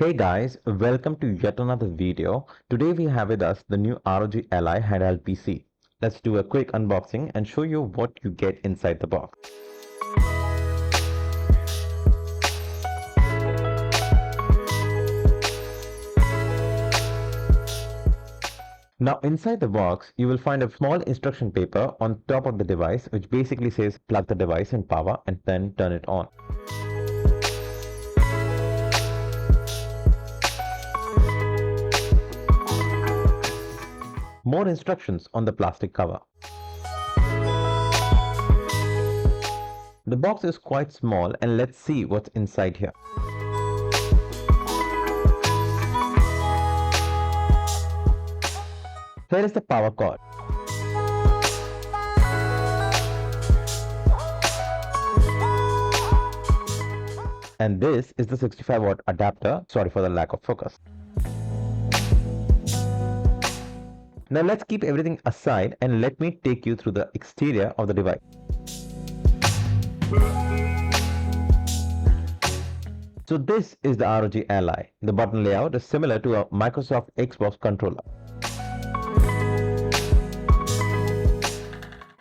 Hey guys, welcome to yet another video. Today we have with us the new ROG Ally handheld PC. Let's do a quick unboxing and show you what you get inside the box. Now inside the box, you will find a small instruction paper on top of the device which basically says plug the device in power and then turn it on. More instructions on the plastic cover. The box is quite small and let's see what's inside here. Here is the power cord. And this is the 65-watt adapter. Sorry for the lack of focus. Now let's keep everything aside and let me take you through the exterior of the device. So this is the ROG Ally. The button layout is similar to a Microsoft Xbox controller.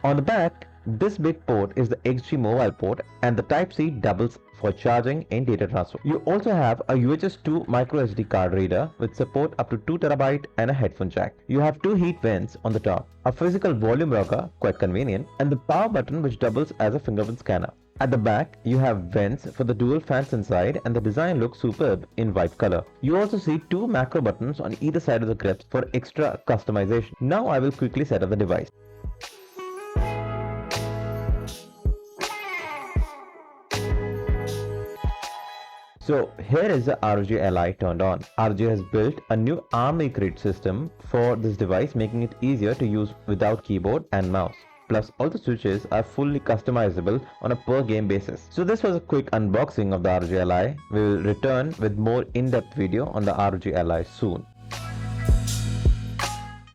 On the back, this big port is the XG mobile port and the Type-C doubles for charging and data transfer. You also have a UHS 2 micro SD card reader with support up to 2 TB and a headphone jack. You have two heat vents on the top, a physical volume rocker, quite convenient, and the power button which doubles as a fingerprint scanner. At the back, you have vents for the dual fans inside and the design looks superb in white color. You also see two macro buttons on either side of the grips for extra customization. Now I will quickly set up the device. So here is the ROG Ally turned on. ROG has built a new ARM create system for this device, making it easier to use without keyboard and mouse. Plus all the switches are fully customizable on a per game basis. So this was a quick unboxing of the ROG Ally. We will return with more in-depth video on the ROG Ally soon.